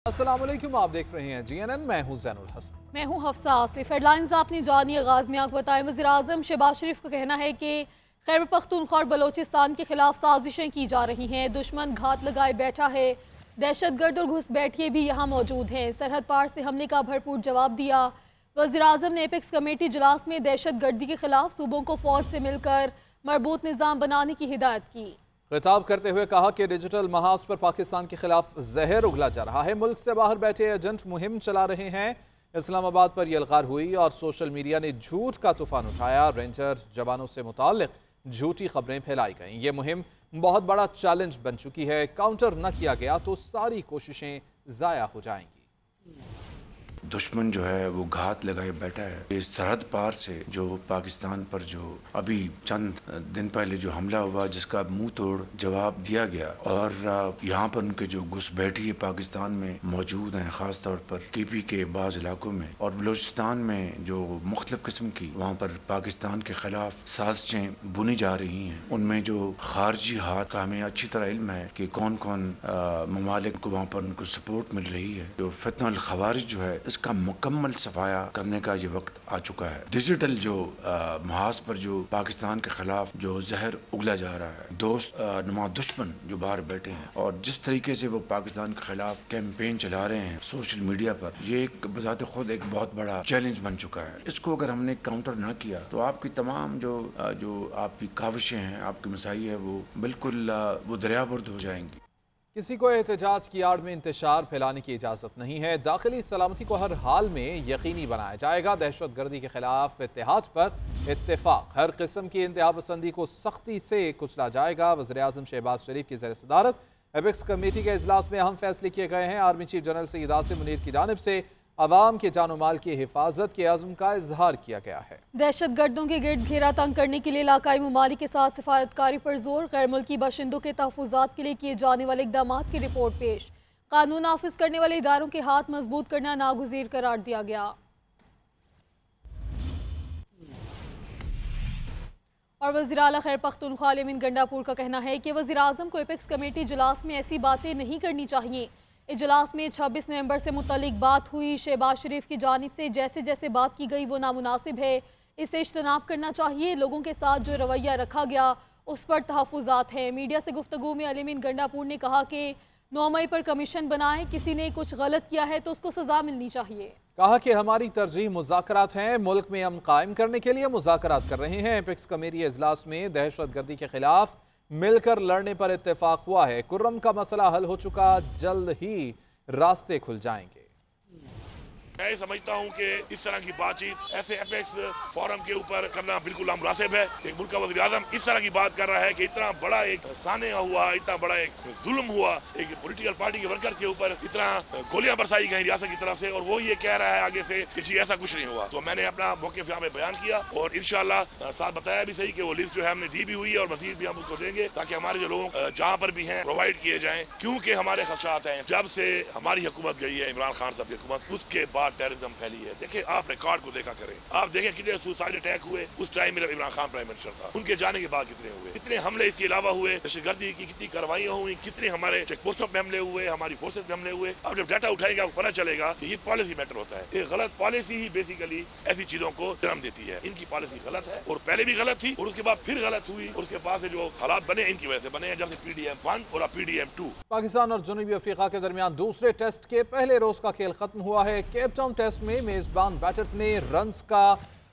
अस्सलाम वालेकुम, आप देख रहे हैं GNN। मैं हूं ज़ैनुल हसन। मैं हूं हफ्सा आसिफ। हेडलाइंस आपने जानी, आगाज में आपको बताएं। वज़ीर-ए-आज़म शहबाज शरीफ का कहना है कि खैबर पख्तूनख्वा और बलोचिस्तान के खिलाफ साजिशें की जा रही हैं। दुश्मन घात लगाए बैठा है। दहशतगर्द और घुसपैठिए भी यहाँ मौजूद हैं। सरहद पार से हमले का भरपूर जवाब दिया। वज़ीर-ए-आज़म ने एपेक्स कमेटी इजलास में दहशतगर्दी के खिलाफ सूबों को फौज से मिलकर मरबूत निज़ाम बनाने की हिदायत की। खिताब करते हुए कहा कि डिजिटल महाज पर पाकिस्तान के खिलाफ जहर उगला जा रहा है। मुल्क से बाहर बैठे एजेंट मुहिम चला रहे हैं। इस्लामाबाद पर यलगार हुई और सोशल मीडिया ने झूठ का तूफान उठाया। रेंजर्स जवानों से मुताल्लिक झूठी खबरें फैलाई गईं। ये मुहिम बहुत बड़ा चैलेंज बन चुकी है। काउंटर न किया गया तो सारी कोशिशें ज़ाया हो जाएंगी। दुश्मन जो है वो घात लगाए बैठा है। इस सरहद पार से जो पाकिस्तान पर जो अभी चंद दिन पहले जो हमला हुआ, जिसका मुंह तोड़ जवाब दिया गया, और यहाँ पर उनके जो घुसपैठिए पाकिस्तान में मौजूद हैं, ख़ास तौर पर TP के बाज़ इलाकों में और बलूचिस्तान में जो मुख्तलिफ़ किस्म की वहाँ पर पाकिस्तान के ख़िलाफ़ साजिशें बुनी जा रही हैं, उनमें जो खारजी हाथ का हमें अच्छी तरह इल्म है कि कौन कौन ममालिक को वहाँ पर उनको सपोर्ट मिल रही है। जो फितना खवारिज जो है, इसका मुकम्मल सफाया करने का ये वक्त आ चुका है। डिजिटल जो महाज पर जो पाकिस्तान के खिलाफ जो जहर उगला जा रहा है, दोस्त नुमा दुश्मन जो बाहर बैठे हैं और जिस तरीके से वो पाकिस्तान के खिलाफ कैंपेन चला रहे हैं सोशल मीडिया पर, ये एक बजाते खुद एक बहुत बड़ा चैलेंज बन चुका है। इसको अगर हमने काउंटर ना किया तो आपकी तमाम जो आपकी काविशें हैं, आपकी मसाई है, वो बिल्कुल वो दरियाबुर्द हो जाएंगी। किसी को एहतजाज की आड़ में इंतशार फैलाने की इजाज़त नहीं है। दाखिली सलामती को हर हाल में यकीनी बनाया जाएगा। दहशत गर्दी के खिलाफ इत्तेहाद पर इत्तेफाक, हर किस्म की इंतहा पसंदी को सख्ती से कुचला जाएगा। वज़ीर-ए-आज़म शहबाज शरीफ की ज़ेर सदारत एपेक्स कमेटी के इजलास में अहम फैसले किए गए हैं। Army chief general Syed Asim Munir की जानिब से अवाम के जानो माल की हिफाजत के अज़्म का इजहार किया गया है। दहशत गर्दों के गिर्द घेरा तंग करने के लिए इलाकाई ममालिक के साथ सिफारतकारी पर जोर। गैर मुल्की बाशिंदों के तहफ़्फ़ुज़ात के लिए किए जाने वाले इक़दामात की रिपोर्ट पेश। कानून नाफिज करने वाले इदारों के हाथ मजबूत करना नागुज़ीर करार दिया गया। और वज़ीर आला खैबर पख्तूनख्वा अमीन गंडापुर का कहना है कि वज़ीर-ए-आज़म को एपेक्स कमेटी इजलास में ऐसी बातें नहीं करनी चाहिए। इजलास में 26 नवंबर से मुतल्लिक बात हुई। शहबाज शरीफ की जानिब से जैसे जैसे बात की गई वो नामुनासिब है, इससे इज्तनाब करना चाहिए। लोगों के साथ जो रवैया रखा गया उस पर तहफ़्फ़ुज़ात हैं। मीडिया से गुफ्तगू में अमीन गंडापुर ने कहा कि 9 मई पर कमीशन बनाए, किसी ने कुछ गलत किया है तो उसको सज़ा मिलनी चाहिए। कहा कि हमारी तरजीह मुज़ाकरात हैं, मुल्क में अमन कायम करने के लिए मुज़ाकरात कर रहे हैं। एपेक्स कमेटी इजलास में दहशत गर्दी के खिलाफ मिलकर लड़ने पर इत्तेफाक हुआ है। कुर्रम का मसला हल हो चुका, जल्द ही रास्ते खुल जाएंगे। मैं समझता हूं कि इस तरह की बातचीत ऐसे एपेक्स फोरम के ऊपर करना बिल्कुल नामुनासिब है। एक मुल्क का वज़ीर-ए-आज़म इस तरह की बात कर रहा है कि इतना बड़ा एक साने हुआ, इतना बड़ा एक जुल्म हुआ एक पॉलिटिकल पार्टी के वर्कर के ऊपर, इतना गोलियां बरसाई गई रियासत की तरफ से, और वो ये कह रहा है आगे से कि जी ऐसा कुछ नहीं हुआ। तो मैंने अपना मौक़िफ़ यहाँ पे बयान किया और इंशाअल्लाह साथ बताया भी सही कि वो लिस्ट जो है हमने दी भी हुई है और मज़ीद भी हम उसको देंगे ताकि हमारे जो लोग जहाँ पर भी हैं प्रोवाइड किए जाएं, क्योंकि हमारे खदशात हैं जब से हमारी हुकूमत गई है, इमरान खान साहब की हुकूमत, उसके बाद टेररिज्म फैली है। देखिए आप रिकॉर्ड को देखा करें, आप देखें कितने सुसाइड अटैक हुए उस टाइम में इमरान खान प्राइम मिनिस्टर था, उनके जाने के बाद कितने हुए, कितने हमले इसके अलावा हुए, दहशतगर्दी की कितनी कार्रवाइयां हुई, कितने हमारे चेक पोस्टों पे हमले हुए, हमारी फोर्सेज पे हमले हुए। अब जब डाटा उठाएगा आपको पता चलेगा कि ये पॉलिसी मैटर होता है। एक गलत पॉलिसी ही बेसिकली ऐसी चीजों को जन्म देती है। इनकी पॉलिसी गलत है और पहले भी गलत थी और उसके बाद फिर गलत हुई और उसके बाद से जो हालात बने इनकी वजह से बने हैं, जब से PDM 1 और PDM 2। पाकिस्तान और जनूबी अफ्रीका के दरमियान दूसरे टेस्ट के पहले रोज का खेल खत्म हुआ है। केप टाउन टेस्ट में मेजबान बैटर्स ने रन्स का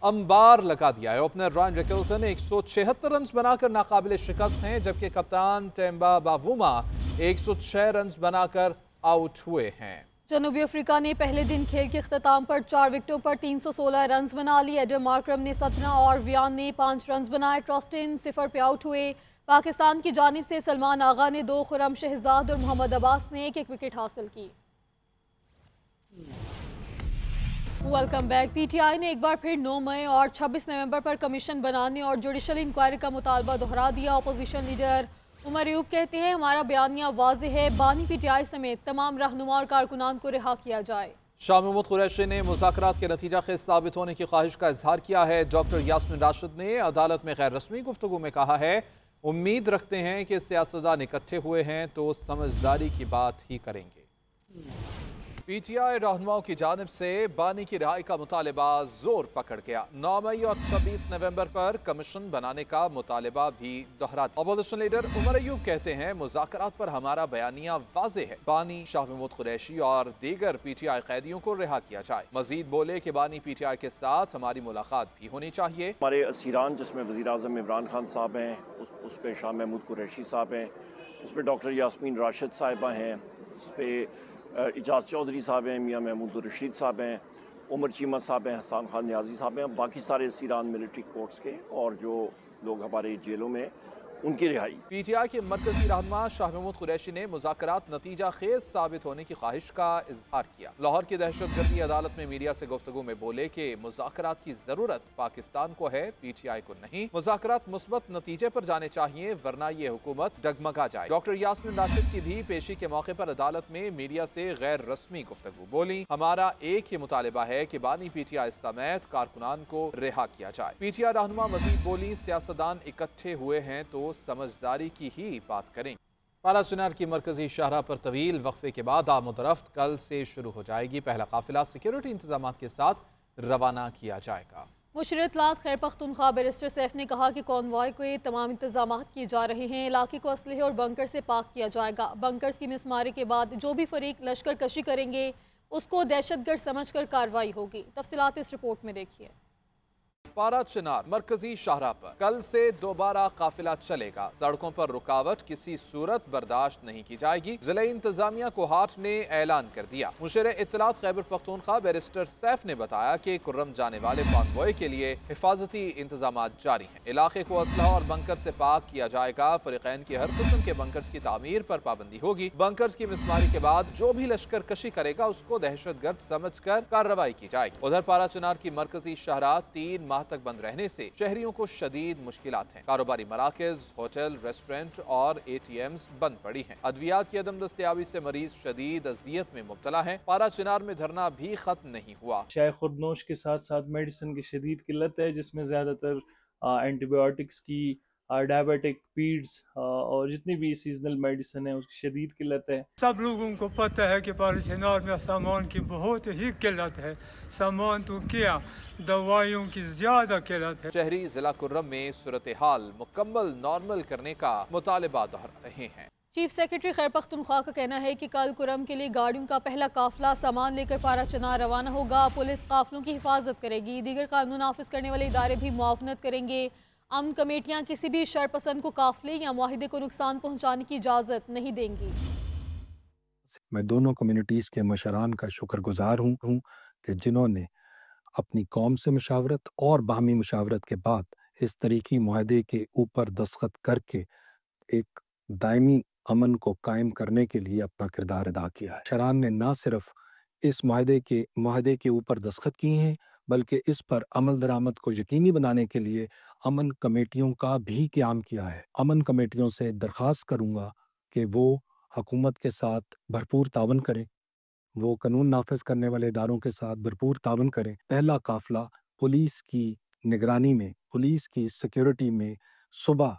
अंबार लगा दिया है। ओपनर रायन रिकल्सन 176 रन्स बनाकर नाकाबिल शिकस्त हैं, जबकि कप्तान टेम्बा बावुमा 106 रन्स बनाकर आउट हुए हैं। जनूबी अफ्रीका ने पहले दिन खेल के अख्ताम पर 4 विकेटों पर 316 रन्स बना लिए। एडम मार्करम ने 17 और वियान ने 5 रन्स बनाए। ट्रस्टिन 0 पे आउट हुए। पाकिस्तान की जानिब से सलमान आगा ने 2, खुर्रम शहजाद और मोहम्मद अब्बास ने 1-1 विकेट हासिल की। Welcome back. PTI ने एक बार फिर 9 मई और 26 नवंबर पर कमीशन बनाने और जुडिशल इंक्वायरी का मुतालबा दोहरा दिया। अपोजिशन लीडर उमर अयूब कहते हैं हमारा बयानिया वाज़ेह है, बानी PTI समेत तमाम रहनुमा और कारकुनान को रिहा किया जाए। शाह महमूद कुरैशी ने मुज़ाकरात के नतीजा खेज़ साबित होने की ख्वाहिश का इजहार किया है। डॉक्टर यास्मीन राशिद ने अदालत में गैर रस्मी गुफ्तगू में कहा है उम्मीद रखते हैं कि सियासतदान इकट्ठे हुए हैं तो समझदारी की बात ही करेंगे। PTI रहनुमाओं की जानिब से बानी की रिहाई का मुतालिबा जोर पकड़ गया। 9 मई और 26 नवंबर पर कमीशन बनाने का मुतालिबा भी दोहरा दिया। अपोजिशन लीडर उमर अयूब कहते हैं मुज़ाकरात पर हमारा बयानिया वाज़े है, बानी शाह महमूद कुरैशी और दीगर PTI कैदियों को रिहा किया जाए। मजीद बोले कि बानी PTI के साथ हमारी मुलाकात भी होनी चाहिए। हमारे असीरान जिसमें वज़ीर आज़म इमरान खान साहब हैं, उस पे शाह महमूद कुरैशी साहब हैं, उस पे डॉक्टर यास्मीन राशिद साहिबा हैं, उस पे इजाज़ चौधरी साहब हैं, मियाँ महमूद रशीद साहब हैं, उमर चीमा साहब हैं, हसन खान न्याजी साहब हैं, बाकी सारे असीरान मिलिट्री कोर्ट्स के और जो लोग हमारे जेलों में उनकी रिहाई। PTI के मरकजी रहनुमा शाह महमूद कुरैशी ने मुज़ाकरात नतीजा खेज साबित होने की ख्वाहिश का इजहार किया। लाहौर की दहशतगर्दी अदालत में मीडिया से गुफ्तगू में बोले कि मुज़ाकरात की जरूरत पाकिस्तान को है, PTI को नहीं। मुज़ाकरात मुस्बत नतीजे पर जाने चाहिए वरना ये हुकूमत डगमगा जाए। डॉक्टर यास्मीन राशिद की भी पेशी के मौके पर अदालत में मीडिया से गैर रस्मी गुफ्तगू बोली। हमारा एक ही मुतालिबा है कि बानी PTI समेत कारकुनान को रिहा किया जाए। PTI रहनुमा मजीद बोली सियासतदान इकट्ठे हुए हैं तो समझदारी की ही बात करें। पाराचुनार की मरकजी शाहराह पर तवील वक्फे के बाद आमद-ओ-रफ्त कल से शुरू हो जाएगी। पहला काफिला सिक्योरिटी इंतजाम के साथ रवाना किया जाएगा। मुशीर इत्तलात खैर पख्तूनख्वा बैरिस्टर सैफ ने कहा कि कॉन्वॉय के तमाम इंतजाम किए जा रहे हैं। इलाके को असलहे और बंकर से पाक किया जाएगा। बंकर्स की मिसमारी के बाद जो भी फरीक लश्कर कशी करेंगे उसको दहशतगर्द समझकर कार्रवाई होगी। तफसीलात इस रिपोर्ट में देखिए। पाराचुनार मरकजी शाहराह पर कल से दोबारा काफिला चलेगा। सड़कों पर रुकावट किसी सूरत बर्दाश्त नहीं की जाएगी। जिला इंतजामिया कोहाट ने ऐलान कर दिया। मुशीर इत्तलात खैबर पख्तूनख्वा बैरिस्टर सैफ ने बताया कि कुर्रम जाने वाले कॉन्वॉय के लिए हिफाजती इंतजाम जारी हैं। इलाके को असलहा और बंकर से पाक किया जाएगा। फरीकैन की हर किस्म के बंकर्स की तामीर पर पाबंदी होगी। बंकर्स की मिसमारी के बाद जो भी लश्कर कशी करेगा उसको दहशतगर्द समझकर कार्रवाई की जाएगी। उधर पाराचुनार की मरकजी शाहराह 3 माह तक बंद रहने से शहरियों को शदीद मुश्किलात हैं। कारोबारी मराकज, होटल, रेस्टोरेंट और ATMs बंद पड़ी हैं। अद्वियात की अदम दस्तयाबी से मरीज शदीद अजियत में मुब्तला हैं। पाराचुनार में धरना भी खत्म नहीं हुआ। शाय खुर्दनोश के साथ साथ मेडिसिन की शदीद किल्लत है, जिसमें ज़्यादातर एंटीबायोटिक्स की, डायबिटिक, पीड्स और जितनी भी सीजनल मेडिसिन है उसकी शदीद किल्लत है। सब लोगों को पता है कि पाराचुनार में सामान की बहुत ही किल्लत है। सामान तो क्या, दवाइयों की ज़्यादा किल्लत है। शहरी जिला कुर्रम में सूरत हाल मुकम्मल नॉर्मल करने का मुतालिबा दोहरा रहे हैं। चीफ सेक्रेटरी खैर पख्तूनख्वा का कहना है कि कल कुर्रम के लिए गाड़ियों का पहला काफिला सामान लेकर पाराचुनार रवाना होगा। पुलिस काफिलों की हिफाजत करेगी। दीगर कानून नाफिज करने वाले इदारे भी मुआवनत करेंगे। अमन कमेटियां किसी भी शरपसंद को काफिले या मुआहिदे को नुकसान पहुंचाने की इजाजत नहीं देंगी। मैं दोनों कम्युनिटीज़ के मशरान का शुक्रगुजार हूँ कि जिन्होंने अपनी कौम से मुशावरत और बाहमी मुशावरत के बाद इस तरीकी मुआहदे के ऊपर दस्तखत करके एक दायमी अमन को कायम करने के लिए अपना किरदार अदा किया है। शरान ने न सिर्फ इस मुआहदे के ऊपर दस्तखत किए हैं बल्कि इस पर अमल दरामद को यकीनी बनाने के लिए अमन कमेटियों का भी क़याम किया है। अमन कमेटियों से दरख्वास्त करूँगा कि वो हुकूमत के साथ भरपूर तावन करें, वो कानून नाफिज करने वाले इदारों के साथ भरपूर तावन करें। पहला काफिला पुलिस की निगरानी में, पुलिस की सिक्योरिटी में सुबह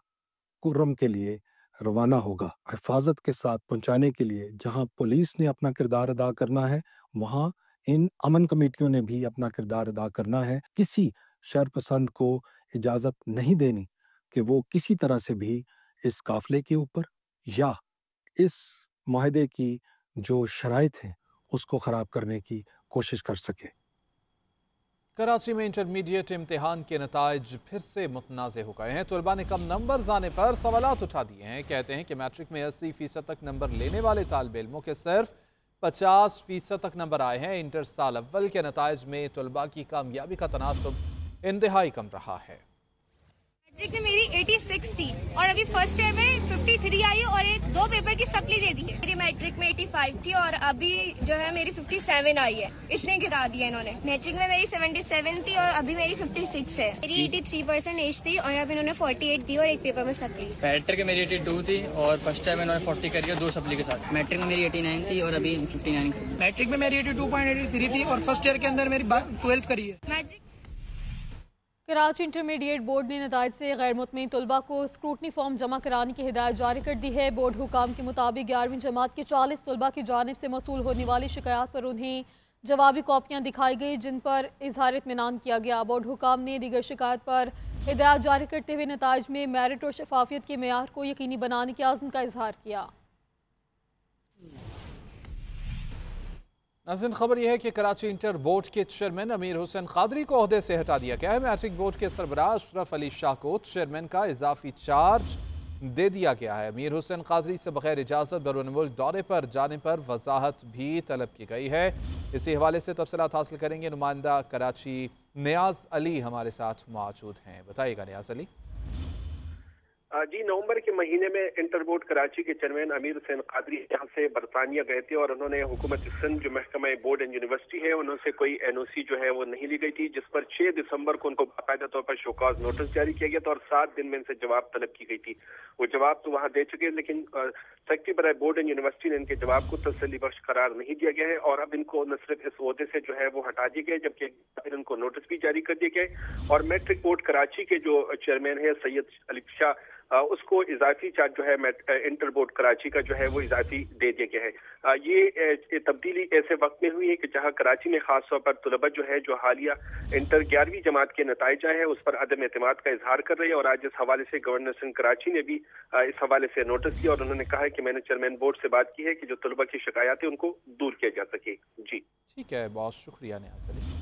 कुर्रम के लिए रवाना होगा। हिफाजत के साथ पहुंचाने के लिए जहां पुलिस ने अपना किरदार अदा करना है, वहां इन अमन कमेटियों ने भी अपना किरदार अदा करना है। किसी शरपसंद को इजाज़त नहीं देनी कि वो किसी तरह से भी इस काफिले के ऊपर या इस मुआहदे की जो शराइत हैं उसको ख़राब करने की कोशिश कर सके। कराची में इंटरमीडिएट इम्तिहान के नताइज फिर से मुतनाज़े हो गए हैं। तलबा ने कम नंबर आने पर सवालात उठा दिए हैं। कहते हैं कि मैट्रिक में 80% तक नंबर लेने वाले तालिब इल्मों के सिर्फ 50% तक नंबर आए हैं। इंटर साल अव्वल के नताइज में तलबा की कामयाबी का तनासुब इंतहाई कम रहा है। मैट्रिक में मेरी 86 थी और अभी फर्स्ट ईयर में 53 आई और 2 पेपर की सप्ली दे दी है। मेरी मैट्रिक में 85 थी और अभी जो है मेरी 57 आई है। इतने गिरा दिए इन्होंने। मैट्रिक में मेरी 77 थी और अभी मेरी 56 है। मेरी 83% एज थी और अब इन्होंने 48 दी और 1 पेपर में सप्ली। मैट्रिक में मेरी 82 थी और फर्स्ट टाइम इन्होंने 40 करी और 2 सप्ली के साथ। मैट्रिक में मेरी 89 थी और अभी 59 करी। मैट्रिक में मेरी 82.83 थी और फर्स्ट ईयर के अंदर मेरी 12 करी है। कराची इंटरमीडिएट बोर्ड ने नताइज से गैर मुतमईन तलबा को स्क्रूटनी फॉर्म जमा कराने की हिदायत जारी कर दी है। बोर्ड हुकाम के मुताबिक 11वीं जमात के 40 तलबा की जानिब से मौसूल होने वाली शिकायत पर उन्हें जवाबी कॉपियाँ दिखाई गई, जिन पर इजहार इत्मीनान किया गया। बोर्ड हुकाम ने दीगर शिकायत पर हिदायत जारी करते हुए नताइज में मेरिट और शफाफियत के मेयार को यकीनी बनाने के आज़म का इजहार किया। नाज़रीन, खबर यह है कि कराची इंटर बोर्ड के चेयरमैन अमीर हुसैन कादरी को ओहदे से हटा दिया गया है। मैट्रिक बोर्ड के सरबराह अशरफ अली शाह को चेयरमैन का इजाफी चार्ज दे दिया गया है। अमीर हुसैन कादरी से बगैर इजाज़त बैरून मुल्क दौरे पर जाने पर वजाहत भी तलब की गई है। इसी हवाले से तफसीलात हासिल करेंगे। नुमाइंदा कराची नियाज अली हमारे साथ मौजूद हैं। बताइएगा नियाज अली। जी, नवंबर के महीने में इंटर बोर्ड कराची के चेयरमैन अमीर हुसैन कादरी यहाँ से बरतानिया गए थे और उन्होंने हुकूमत सिंध जो महकमा बोर्ड एंड यूनिवर्सिटी है उनसे कोई एनओसी जो है वो नहीं ली गई थी, जिस पर 6 दिसंबर को उनको बाकायदा तौर पर शोकॉज नोटिस जारी किया गया था और 7 दिन में इनसे जवाब तलब की गई थी। वो जवाब तो वहाँ दे चुके, लेकिन सेक्रेटरी बराए बोर्ड एंड यूनिवर्सिटी ने इनके जवाब को तसल्ली बख्श करार नहीं दिया गया है और अब इनको न सिर्फ इस ओहदे से जो है वो हटा दिया गया, जबकि फिर इनको नोटिस भी जारी कर दिए गए और मैट्रिक बोर्ड कराची के जो चेयरमैन है सैयद अली शाह उसको इजाफी चार्ज जो है इंटर बोर्ड कराची का जो है वो इजाफी दे दिया गया है। ये तब्दीली ऐसे वक्त में हुई है कि जहां कराची में खास तौर पर तलबा जो है जो हालिया इंटर 11वीं जमात के नताइज आए हैं उस पर अदम एतमाद का इजहार कर रहे हैं और आज इस हवाले से गवर्नर सिंध कराची ने भी इस हवाले से नोटिस दिया और उन्होंने कहा है कि मैंने चेयरमैन बोर्ड से बात की है कि जो तलबा की शिकायत है उनको दूर किया जा सके। जी ठीक है, बहुत शुक्रिया नियाज अली।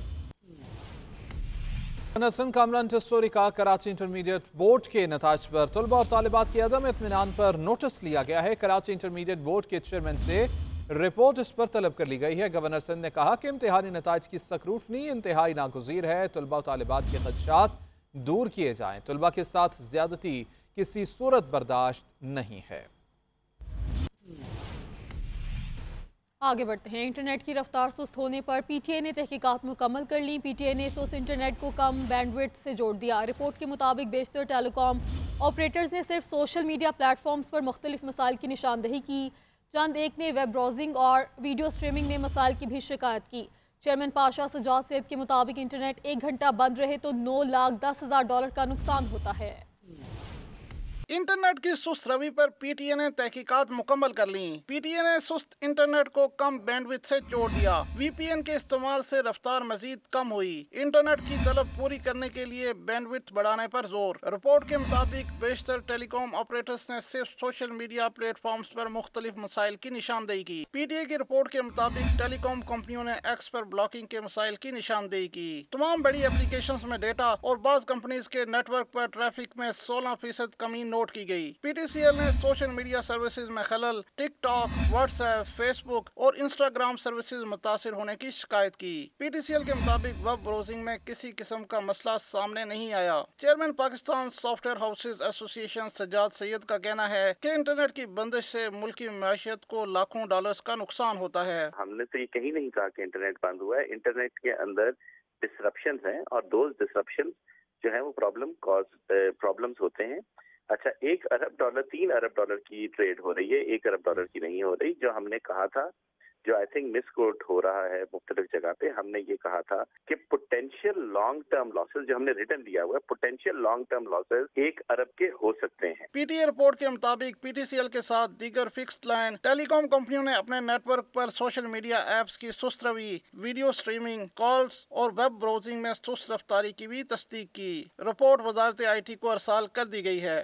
सिंध कामरान टस्टोरी का कराची इंटरमीडिएट बोर्ड के नताज पर तलबा और तालिबात के अदम इत्मीनान पर नोटिस लिया गया है। कराची इंटरमीडिएट बोर्ड के चेयरमैन से रिपोर्ट इस पर तलब कर ली गई है। गवर्नर सिंध ने कहा कि इम्तिहानी नताज की स्क्रूटनी इंतहाई नागुज़ीर है। तलबा और तालिबात के खदशात दूर किए जाएं। तलबा के साथ ज्यादती किसी सूरत बर्दाश्त नहीं है। आगे बढ़ते हैं। इंटरनेट की रफ्तार सुस्त होने पर पीटीआई ने तहकीकात मुकम्मल कर ली। पीटीआई ने सोस इंटरनेट को कम बैंडविड्थ से जोड़ दिया। रिपोर्ट के मुताबिक बेशतर टेलीकॉम ऑपरेटर्स ने सिर्फ सोशल मीडिया प्लेटफॉर्म्स पर मुख्तलिफ मसाइल की निशानदही की। चंद एक ने वेब ब्राउजिंग और वीडियो स्ट्रीमिंग में मसाइल की भी शिकायत की। चेयरमैन पाशा सजाद सैद के मुताबिक इंटरनेट 1 घंटा बंद रहे तो $9,10,000 का नुकसान होता है। इंटरनेट की सुस्त रवि पर पीटीए ने तहकीकात मुकम्मल कर ली। पीटीए ने सुस्त इंटरनेट को कम बैंडविड्थ से जोड़ दिया। वीपीएन के इस्तेमाल से रफ्तार मजीद कम हुई। इंटरनेट की तलब पूरी करने के लिए बैंडविड्थ बढ़ाने पर जोर। रिपोर्ट के मुताबिक बेशतर टेलीकॉम ऑपरेटर्स ने सिर्फ सोशल मीडिया प्लेटफॉर्म्स पर मुख्तलिफ मसाइल की निशानदेही की। पीटीए की रिपोर्ट के मुताबिक टेलीकॉम कंपनियों ने एक्स पर ब्लॉकिंग के मसाइल की निशानदेही की। तमाम बड़ी एप्लीकेशंस में डेटा और बाज कंपनीज के नेटवर्क पर ट्रैफिक में 16% कमी नोट की गई। पीटीसीएल ने सोशल मीडिया सर्विसेज में खलल, टिकटॉक, व्हाट्सएप, फेसबुक और इंस्टाग्राम सर्विसेज मुतासिर होने की शिकायत की। पीटीसीएल के मुताबिक वेब ब्राउजिंग में किसी किस्म का मसला सामने नहीं आया। Chairman Pakistan software houses association Sajjad Syed का कहना है कि इंटरनेट की बंदिश से मुल्क की मैशियत को लाखों डॉलर्स का नुकसान होता है। हमने तो ये कहीं नहीं कहा कि इंटरनेट बंद हुआ है। इंटरनेट के अंदर डिसरप्शन हैं और दो डिसरप्शन जो है वो प्रॉब्लम्स होते हैं। अच्छा, $1 अरब $3 अरब की ट्रेड हो रही है, $1 अरब की नहीं हो रही। जो हमने कहा था, जो आई थिंक मिसकोट हो रहा है मुख्तलिफ जगह पे, हमने ये कहा था कि पोटेंशियल लॉन्ग टर्म लॉसेस, जो हमने रिटर्न दिया हुआ है, पोटेंशियल लॉन्ग टर्म लॉसेस $1 अरब के हो सकते हैं। पीटीए रिपोर्ट के मुताबिक पीटीसीएल के साथ दीगर फिक्स्ड लाइन टेलीकॉम कंपनियों ने अपने नेटवर्क पर सोशल मीडिया एप्स की सुस्त रवि, वीडियो स्ट्रीमिंग, कॉल्स और वेब ब्राउजिंग में सुस्त रफ्तारी की भी तस्दीक की। रिपोर्ट वजारत IT को अरसाल कर दी गई है।